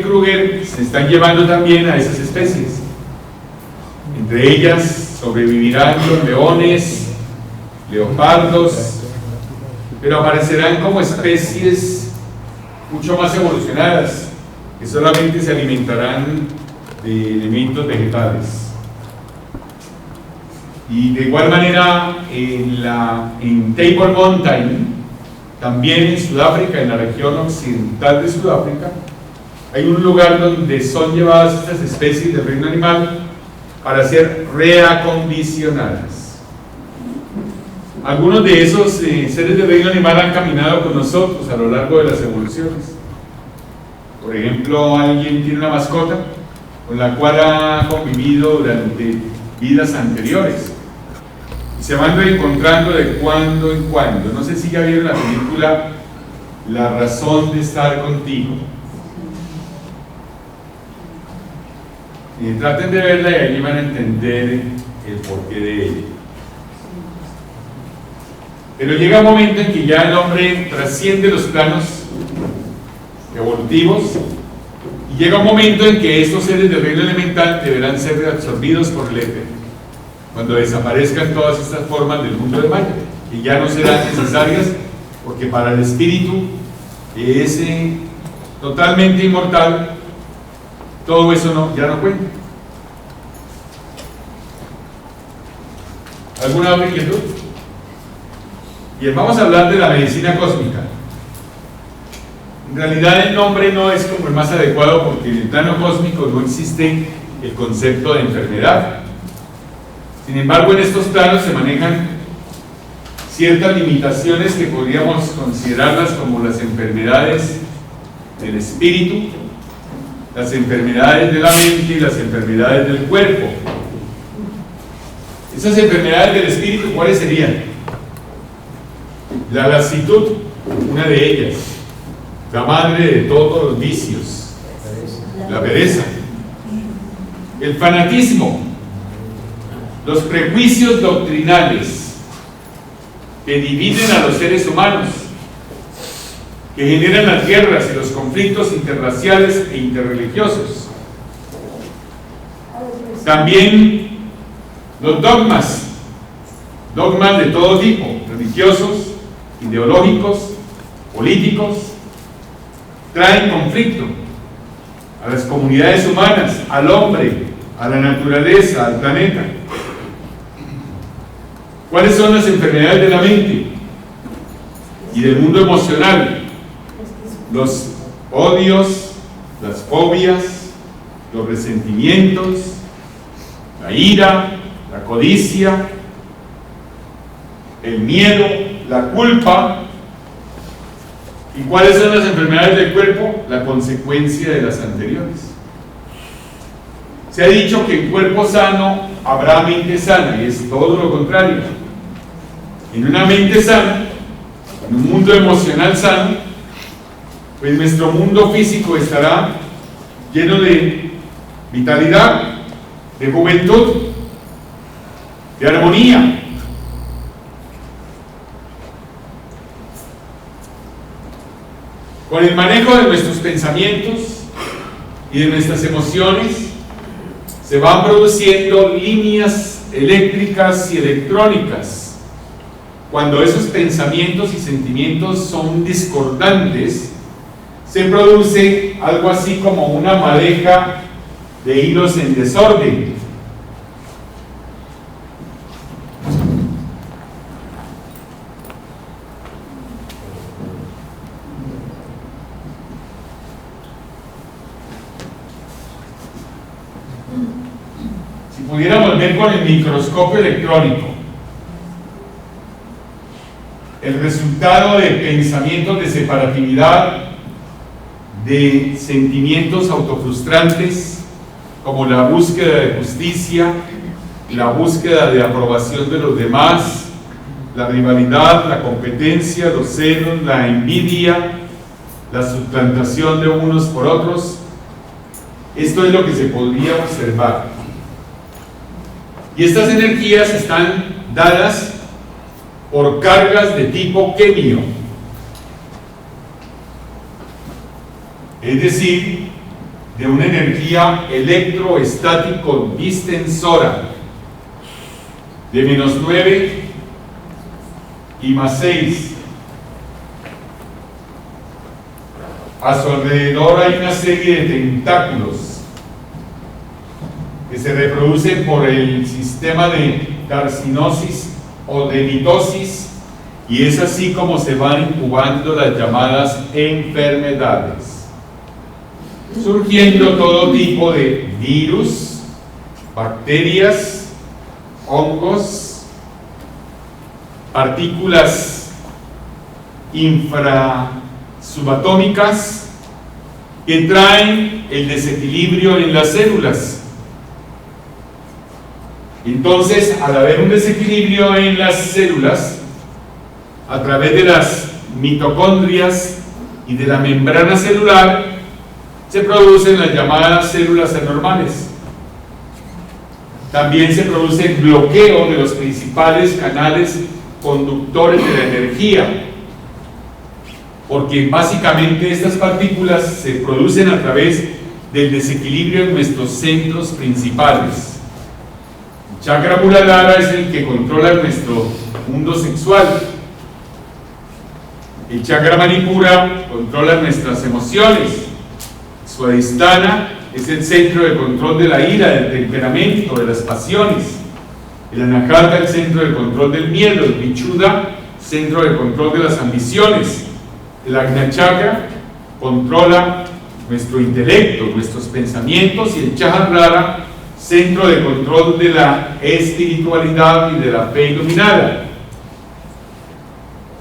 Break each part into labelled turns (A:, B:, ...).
A: Kruger se están llevando también a esas especies. Entre ellas sobrevivirán los leones, leopardos, pero aparecerán como especies mucho más evolucionadas, que solamente se alimentarán de elementos vegetales. Y de igual manera en Table Mountain, también en Sudáfrica, en la región occidental de Sudáfrica, hay un lugar donde son llevadas estas especies del reino animal para ser reacondicionadas. Algunos de esos seres del reino animal han caminado con nosotros a lo largo de las evoluciones. Por ejemplo, alguien tiene una mascota con la cual ha convivido durante vidas anteriores. Se van encontrando de cuando en cuando. No sé si ya vieron la película La razón de estar contigo. Traten de verla y ahí van a entender el porqué de ella. Pero llega un momento en que ya el hombre trasciende los planos evolutivos y llega un momento en que estos seres del reino elemental deberán ser absorbidos por el éter, cuando desaparezcan todas estas formas del mundo de Maya, que ya no serán necesarias, porque para el espíritu, que es totalmente inmortal, todo eso ya no cuenta. ¿Alguna otra inquietud? Bien, vamos a hablar de la medicina cósmica. En realidad el nombre no es como el más adecuado, porque en el plano cósmico no existe el concepto de enfermedad. Sin embargo, en estos planos se manejan ciertas limitaciones que podríamos considerarlas como las enfermedades del espíritu, las enfermedades de la mente y las enfermedades del cuerpo. Esas enfermedades del espíritu, ¿cuáles serían? La laxitud, una de ellas, la madre de todos los vicios, la pereza, el fanatismo, los prejuicios doctrinales que dividen a los seres humanos, que generan las guerras y los conflictos interraciales e interreligiosos. También los dogmas de todo tipo, religiosos, ideológicos, políticos, traen conflicto a las comunidades humanas, al hombre, a la naturaleza, al planeta. ¿Cuáles son las enfermedades de la mente y del mundo emocional? Los odios, las fobias, los resentimientos, la ira, la codicia, el miedo, la culpa. ¿Y cuáles son las enfermedades del cuerpo? La consecuencia de las anteriores. Se ha dicho que en cuerpo sano habrá mente sana, y es todo lo contrario. En una mente sana, en un mundo emocional sano, pues nuestro mundo físico estará lleno de vitalidad, de juventud, de armonía. Con el manejo de nuestros pensamientos y de nuestras emociones se van produciendo líneas eléctricas y electrónicas. Cuando esos pensamientos y sentimientos son discordantes, se produce algo así como una madeja de hilos en desorden. Si pudiéramos ver con el microscopio electrónico el resultado de pensamientos de separatividad, de sentimientos autofrustrantes, como la búsqueda de justicia, la búsqueda de aprobación de los demás, la rivalidad, la competencia, los celos, la envidia, la suplantación de unos por otros. Esto es lo que se podría observar. Y estas energías están dadas por cargas de tipo quemio. Es decir, de una energía electroestático distensora de -9 y +6. A su alrededor hay una serie de tentáculos que se reproducen por el sistema de carcinosis o de mitosis, y es así como se van incubando las llamadas enfermedades, surgiendo todo tipo de virus, bacterias, hongos, partículas subatómicas que traen el desequilibrio en las células. Entonces, al haber un desequilibrio en las células, a través de las mitocondrias y de la membrana celular, se producen las llamadas células anormales. También se produce bloqueo de los principales canales conductores de la energía, porque básicamente estas partículas se producen a través del desequilibrio en nuestros centros principales. El chakra Muladhara es el que controla nuestro mundo sexual. El chakra Manipura controla nuestras emociones. Swadhisthana es el centro de control de la ira, del temperamento, de las pasiones. El Anahata, el centro de control del miedo. El Vichuddha, centro de control de las ambiciones. El Ajna Chakra controla nuestro intelecto, nuestros pensamientos, y el Sahasrara, centro de control de la espiritualidad y de la fe iluminada.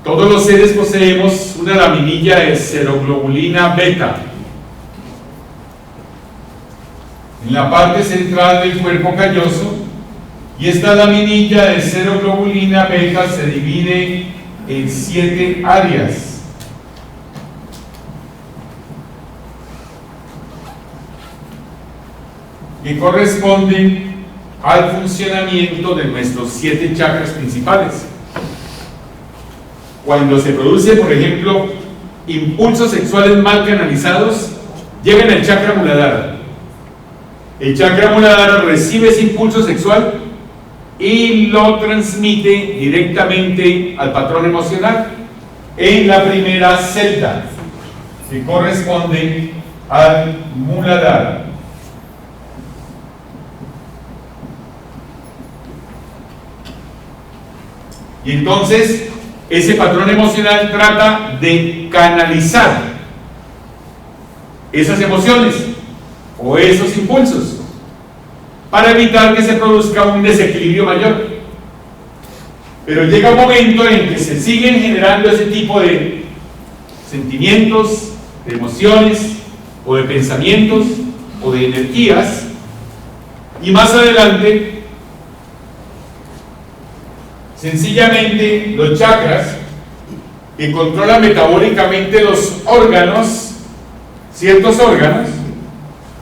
A: Todos los seres poseemos una laminilla de seroglobulina beta. En la parte central del cuerpo calloso, y esta laminilla de seroglobulina beta se divide en 7 áreas. Que corresponden al funcionamiento de nuestros 7 chakras principales. Cuando se produce, por ejemplo, impulsos sexuales mal canalizados, llegan al chakra Muladhara. El chakra Muladhara recibe ese impulso sexual y lo transmite directamente al patrón emocional en la primera celda, que corresponde al Muladhara. Y entonces ese patrón emocional trata de canalizar esas emociones o esos impulsos para evitar que se produzca un desequilibrio mayor. Pero llega un momento en que se siguen generando ese tipo de sentimientos, de emociones o de pensamientos o de energías, y más adelante sencillamente los chakras, que controlan metabólicamente los órganos, ciertos órganos,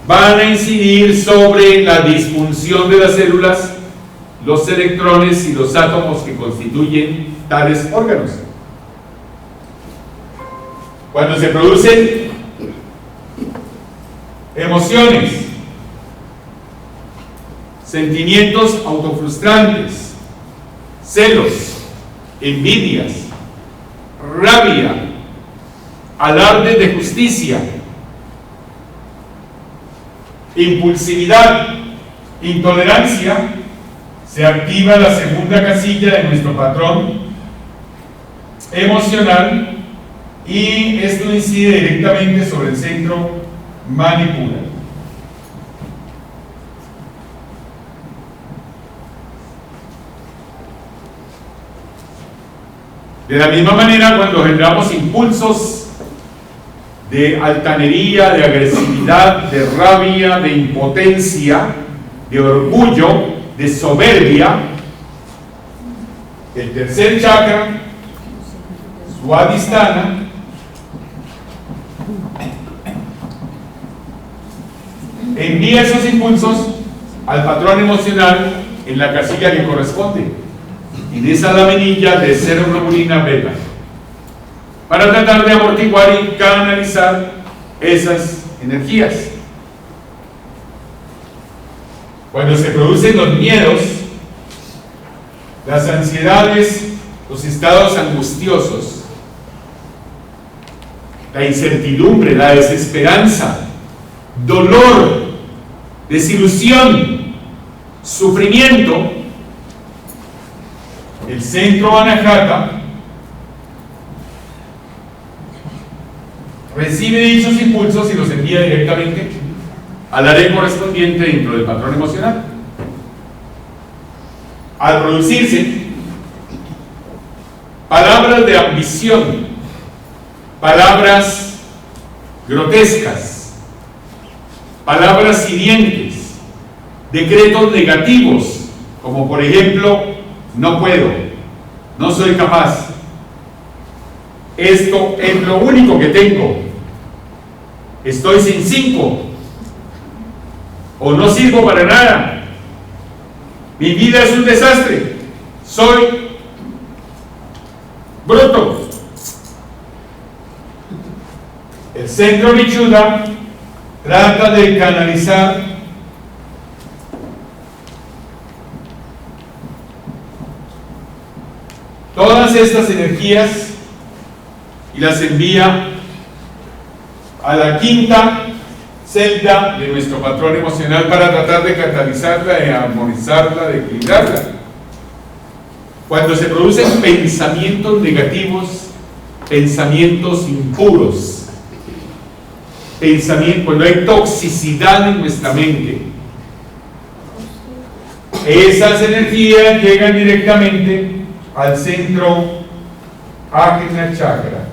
A: van a incidir sobre la disfunción de las células, los electrones y los átomos que constituyen tales órganos. Cuando se producen emociones, sentimientos autofrustrantes, celos, envidias, rabia, alardes de justicia, impulsividad, intolerancia, se activa la segunda casilla de nuestro patrón emocional, y esto incide directamente sobre el centro Manipura. De la misma manera, cuando generamos impulsos de altanería, de agresividad, de rabia, de impotencia, de orgullo, de soberbia, el tercer chakra, Swadhisthana, envía esos impulsos al patrón emocional en la casilla que corresponde, y de esa laminilla de seroglobulina beta, para tratar de amortiguar y canalizar esas energías. Cuando se producen los miedos, las ansiedades, los estados angustiosos, la incertidumbre, la desesperanza, dolor, desilusión, sufrimiento, el centro Anahata recibe dichos impulsos y los envía directamente al área correspondiente dentro del patrón emocional. Al producirse palabras de ambición, palabras grotescas, palabras hirientes, decretos negativos, como por ejemplo, no puedo, no soy capaz, esto es lo único que tengo, estoy sin 5, o no sirvo para nada, mi vida es un desastre, soy bruto. El centro Vichuddha trata de canalizar todas estas energías y las envía a la quinta celda de nuestro patrón emocional para tratar de catalizarla, de armonizarla, de equilibrarla. Cuando se producen pensamientos negativos, pensamientos impuros, cuando hay toxicidad en nuestra mente, esas energías llegan directamente al centro Ajna Chakra.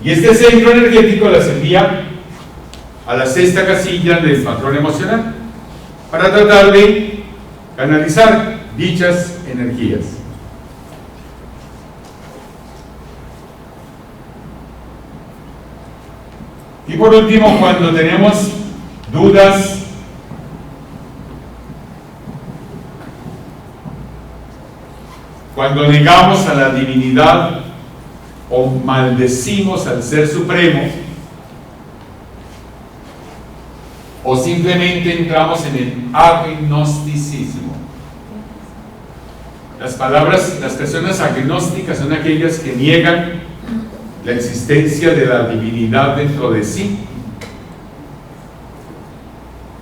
A: Y este centro energético las envía a la sexta casilla del patrón emocional para tratar de canalizar dichas energías. Y por último, cuando tenemos dudas, cuando negamos a la divinidad o maldecimos al Ser Supremo, o simplemente entramos en el agnosticismo. Las personas agnósticas son aquellas que niegan la existencia de la divinidad dentro de sí.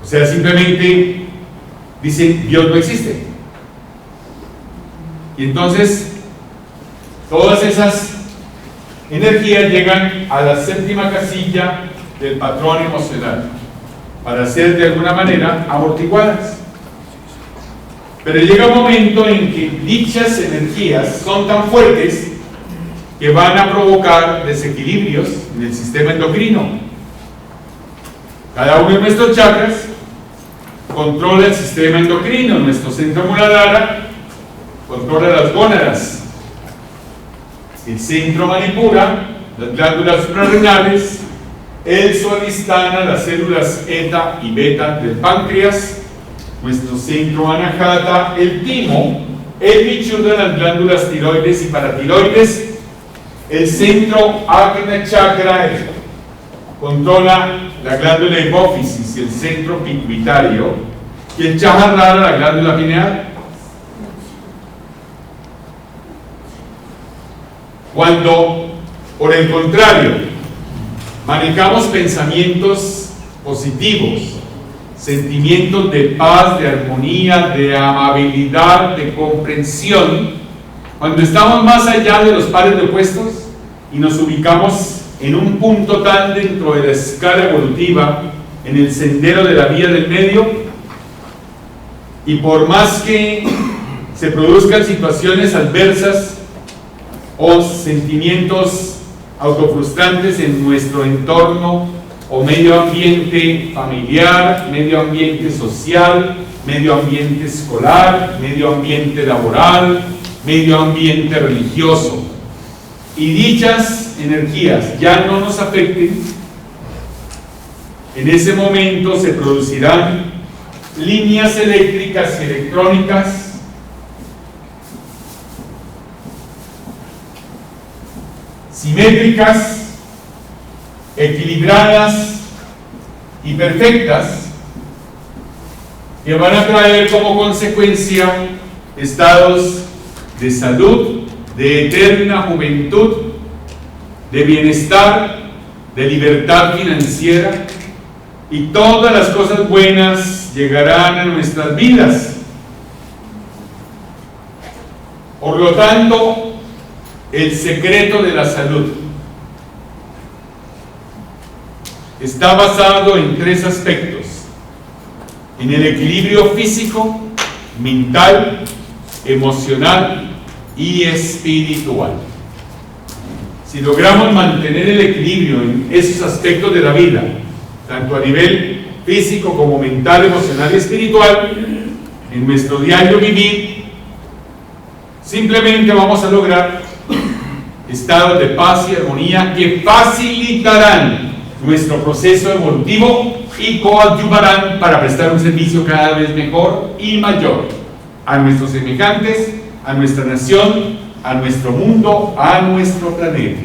A: O sea, simplemente dicen Dios no existe. Y entonces todas esas energías llegan a la séptima casilla del patrón emocional para ser de alguna manera amortiguadas. Pero llega un momento en que dichas energías son tan fuertes que van a provocar desequilibrios en el sistema endocrino. Cada uno de nuestros chakras controla el sistema endocrino. Nuestro centro Muladhara controla las gónadas, el centro Manipura, las glándulas suprarrenales, el Swadhisthana, las células eta y beta del páncreas, nuestro centro Anahata, el timo, el Vichuddha, las glándulas tiroides y paratiroides, el centro Ajna Chakra controla la glándula hipófisis y el centro pituitario, y el Chahasrara, la glándula pineal. Cuando, por el contrario, manejamos pensamientos positivos, sentimientos de paz, de armonía, de amabilidad, de comprensión, cuando estamos más allá de los pares de opuestos y nos ubicamos en un punto tal dentro de la escala evolutiva, en el sendero de la vía del medio, y por más que se produzcan situaciones adversas o sentimientos autofrustrantes en nuestro entorno o medio ambiente familiar, medio ambiente social, medio ambiente escolar, medio ambiente laboral, medio ambiente religioso, y dichas energías ya no nos afecten, en ese momento se producirán líneas eléctricas y electrónicas simétricas equilibradas y perfectas, que van a traer como consecuencia estados de salud, de eterna juventud, de bienestar, de libertad financiera, y todas las cosas buenas llegarán a nuestras vidas. Por lo tanto, el secreto de la salud está basado en 3 aspectos: en el equilibrio físico, mental, emocional y espiritual. Si logramos mantener el equilibrio en esos aspectos de la vida, tanto a nivel físico como mental, emocional y espiritual, en nuestro diario vivir, simplemente vamos a lograr estados de paz y armonía que facilitarán nuestro proceso evolutivo y coadyuvarán para prestar un servicio cada vez mejor y mayor a nuestros semejantes, a nuestra nación, a nuestro mundo, a nuestro planeta.